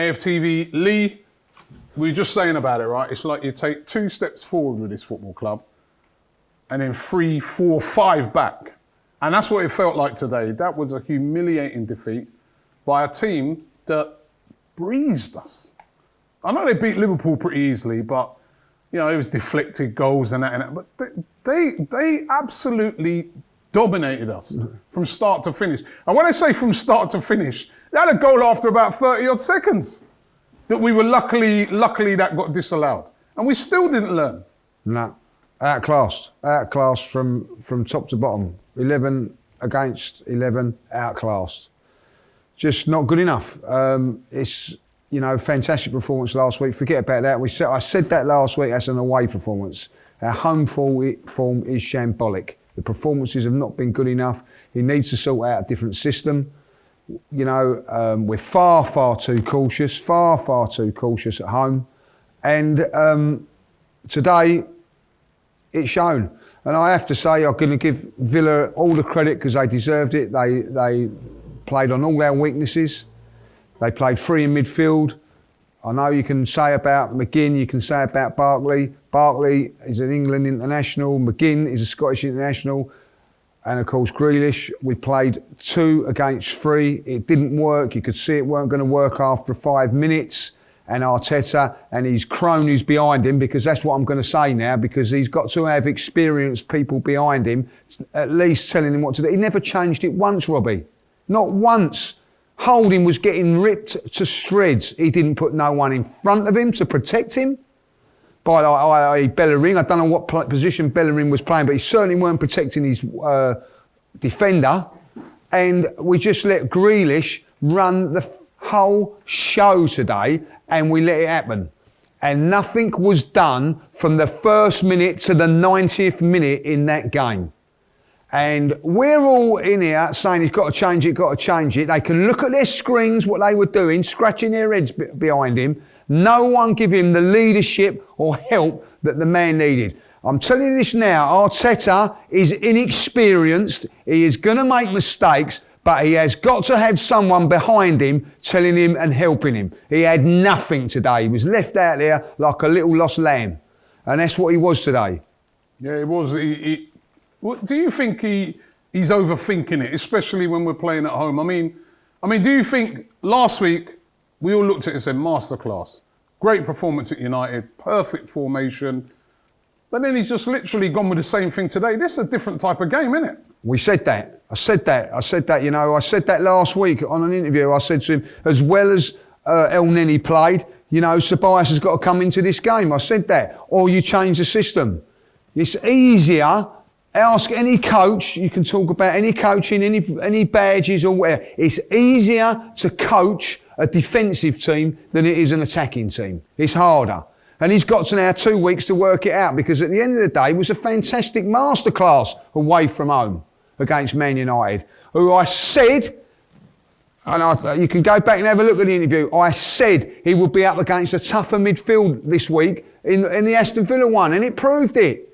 AFTV, Lee, we were just saying about it, right? It's like you take 2 steps forward with this football club and then 3, 4, 5 back. And that's what it felt like today. That was a humiliating defeat by a team that breezed us. I know they beat Liverpool pretty easily, but you know, it was deflected goals and that. But they absolutely dominated us from start to finish. And when I say from start to finish, they had a goal after about 30 odd seconds that we were luckily that got disallowed. And we still didn't learn. No, outclassed from top to bottom. 11 against 11, outclassed. Just not good enough. It's, you know, fantastic performance last week. Forget about that. I said that last week as an away performance. Our home form is shambolic. The performances have not been good enough. He needs to sort out a different system. You know, we're far too cautious, far too cautious at home. And today, it's shown. And I have to say, I'm going to give Villa all the credit because they deserved it. They played on all our weaknesses. They played free in midfield. I know you can say about McGinn, you can say about Barkley. Barkley is an England international. McGinn is a Scottish international. And of course, Grealish, we played 2 against 3. It didn't work. You could see it weren't going to work after 5 minutes. And Arteta and his cronies behind him, because that's what I'm going to say now, because he's got to have experienced people behind him, at least telling him what to do. He never changed it once, Robbie. Not once. Holding was getting ripped to shreds. He didn't put no one in front of him to protect him. By Bellerin, I don't know what position Bellerin was playing, but he certainly weren't protecting his defender. And we just let Grealish run the whole show today, and we let it happen. And nothing was done from the first minute to the 90th minute in that game. And we're all in here saying he's got to change it, got to change it. They can look at their screens, what they were doing, scratching their heads behind him. No one give him the leadership or help that the man needed. I'm telling you this now, Arteta is inexperienced. He is going to make mistakes, but he has got to have someone behind him telling him and helping him. He had nothing today. He was left out there like a little lost lamb. And that's what he was today. Yeah, it was. Do you think he's overthinking it, especially when we're playing at home? I mean, do you think last week we all looked at it and said, masterclass, great performance at United, perfect formation, but then he's just literally gone with the same thing today? This is a different type of game, isn't it? We said that. I said that, you know. I said that last week on an interview. I said to him, as well as El Neni played, you know, Ceballos has got to come into this game. I said that. Or you change the system. It's easier. Ask any coach, you can talk about any coaching, any badges or whatever. It's easier to coach a defensive team than it is an attacking team. It's harder. And he's got to now 2 weeks to work it out, because at the end of the day, it was a fantastic masterclass away from home against Man United, who I said, and you can go back and have a look at the interview, I said he would be up against a tougher midfield this week in the Aston Villa one, and it proved it.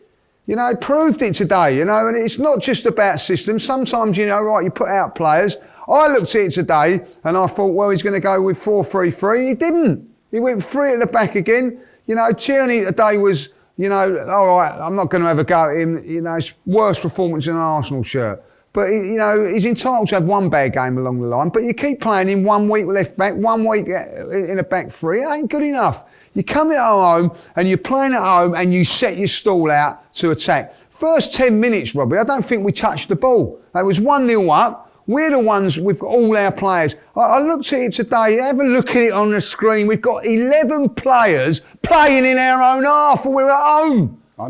You know, it proved it today, you know, and it's not just about systems. Sometimes, you know, right, you put out players. I looked at it today and I thought, well, he's going to go with 4-3-3. He didn't. He went 3 at the back again. You know, Tierney today was, you know, all right, I'm not going to have a go at him. You know, it's worst performance in an Arsenal shirt. But, you know, he's entitled to have one bad game along the line. But you keep playing him 1 week left back, 1 week in a back 3. It ain't good enough. You come at home and you're playing at home and you set your stall out to attack. First 10 minutes, Robbie, I don't think we touched the ball. It was 1-0 up. We're the ones with all our players. I looked at it today. Have a look at it on the screen. We've got 11 players playing in our own half and we're at home. I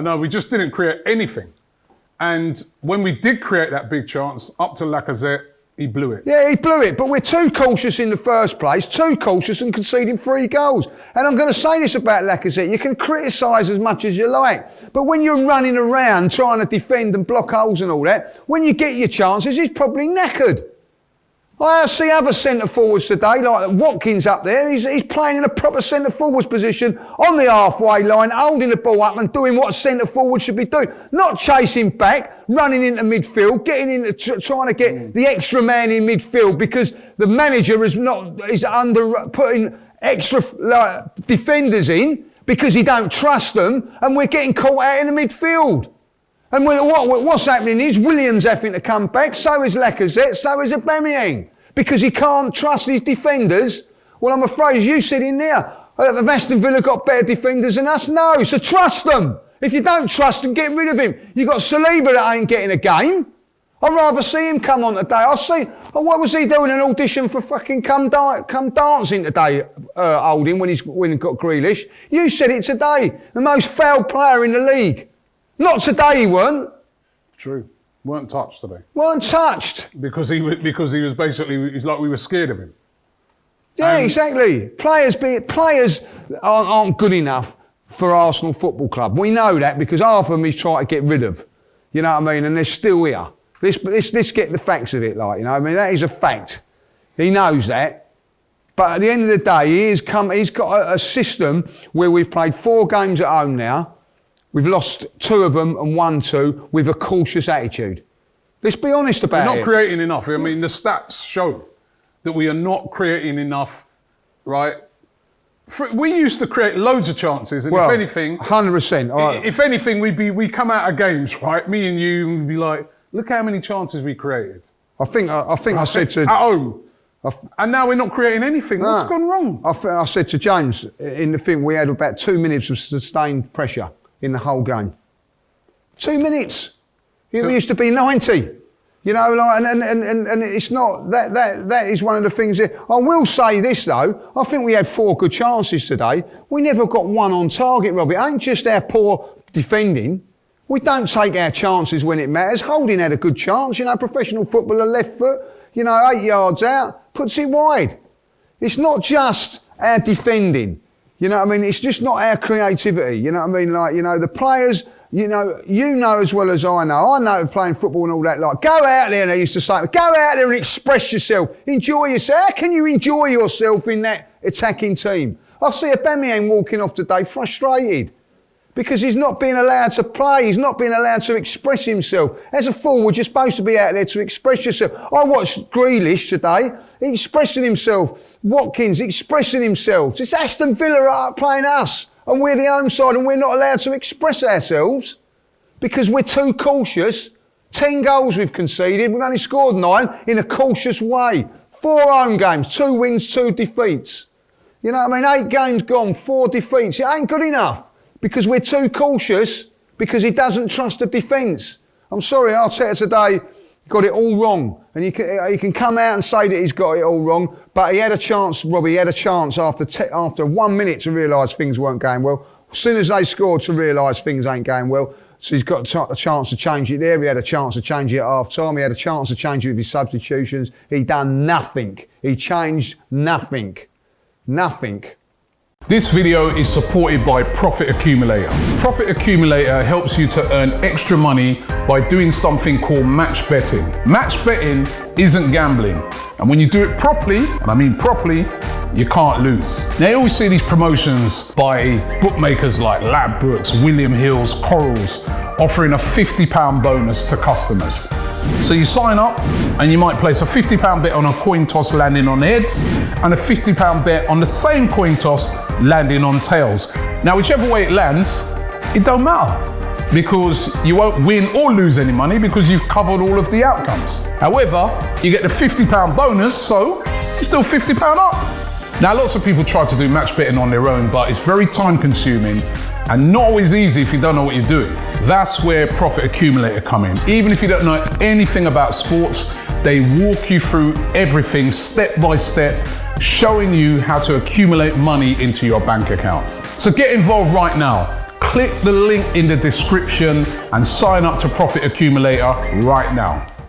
know. We just didn't create anything. And when we did create that big chance, up to Lacazette, he blew it. Yeah, he blew it. But we're too cautious in the first place, too cautious and conceding 3 goals. And I'm going to say this about Lacazette. You can criticise as much as you like. But when you're running around trying to defend and block holes and all that, when you get your chances, he's probably knackered. I see other centre forwards today, like Watkins up there. He's playing in a proper centre forwards position on the halfway line, holding the ball up and doing what a centre forward should be doing. Not chasing back, running into midfield, getting into trying to get the extra man in midfield because the manager is putting extra defenders in because he don't trust them, and we're getting caught out in the midfield. And what's happening is Williams having to come back, so is Lacazette, so is Aubameyang. Because he can't trust his defenders. Well, I'm afraid, as you said in there, have Aston Villa got better defenders than us? No, so trust them. If you don't trust them, get rid of him. You got Saliba that ain't getting a game. I'd rather see him come on today. What was he doing, an audition for fucking come dancing today, Holding, when he got Grealish? You said it today, the most foul player in the league. Not today he weren't. True. Weren't touched today. Weren't touched. Because he was basically, it's like we were scared of him. Yeah, exactly. Players aren't good enough for Arsenal Football Club. We know that because half of them he's trying to get rid of. You know what I mean? And they're still here. Let's get the facts of it, like, you know what I mean? That is a fact. He knows that. But at the end of the day, he's got a system where we've played 4 games at home now. We've lost 2 of them and won 2 with a cautious attitude. Let's be honest about it. We're not creating enough. I mean, the stats show that we are not creating enough, right? We used to create loads of chances, and if anything, 100%. Right. If anything, we come out of games, right? Me and you, we'd be like, look how many chances we created. I think I said to at home, and now we're not creating anything. What's gone wrong? I said to James in the thing, we had about 2 minutes of sustained pressure in the whole game. 2 minutes. It used to be 90. You know, like, and it's not that is one of the things that I will say this though. I think we had 4 good chances today. We never got one on target, Robbie. It ain't just our poor defending. We don't take our chances when it matters. Holding had a good chance, you know, professional footballer, left foot, you know, 8 yards out, puts it wide. It's not just our defending. You know what I mean? It's just not our creativity. You know what I mean? Like, you know, the players, you know as well as I know playing football and all that, like, go out there, and they used to say, go out there and express yourself. Enjoy yourself. How can you enjoy yourself in that attacking team? I see Aubameyang walking off today frustrated because he's not being allowed to play. He's not being allowed to express himself. As a forward, you're supposed to be out there to express yourself. I watched Grealish today, expressing himself. Watkins expressing himself. It's Aston Villa playing us, and we're the home side, and we're not allowed to express ourselves because we're too cautious. 10 goals we've conceded. We've only scored 9 in a cautious way. 4 home games, 2 wins, 2 defeats. You know what I mean? 8 games gone, 4 defeats. It ain't good enough. Because we're too cautious, because he doesn't trust the defence. I'm sorry, Arteta today got it all wrong. And he can come out and say that he's got it all wrong, but he had a chance, Robbie, he had a chance after 1 minute to realise things weren't going well. As soon as they scored to realise things ain't going well, so he's got a chance to change it there. He had a chance to change it at half-time. He had a chance to change it with his substitutions. He done nothing. He changed nothing. Nothing. This video is supported by Profit Accumulator. Profit Accumulator helps you to earn extra money by doing something called match betting. Match betting isn't gambling. And when you do it properly, and I mean properly, you can't lose. Now you always see these promotions by bookmakers like Ladbrokes, William Hill's, Corals, offering a £50 bonus to customers. So you sign up and you might place a £50 bet on a coin toss landing on heads and a £50 bet on the same coin toss landing on tails. Now whichever way it lands, it don't matter because you won't win or lose any money because you've covered all of the outcomes. However, you get the £50 bonus, so you're still £50 up. Now lots of people try to do match betting on their own, but it's very time consuming and not always easy if you don't know what you're doing. That's where Profit Accumulator come in. Even if you don't know anything about sports, they walk you through everything step by step, showing you how to accumulate money into your bank account. So get involved right now. Click the link in the description and sign up to Profit Accumulator right now.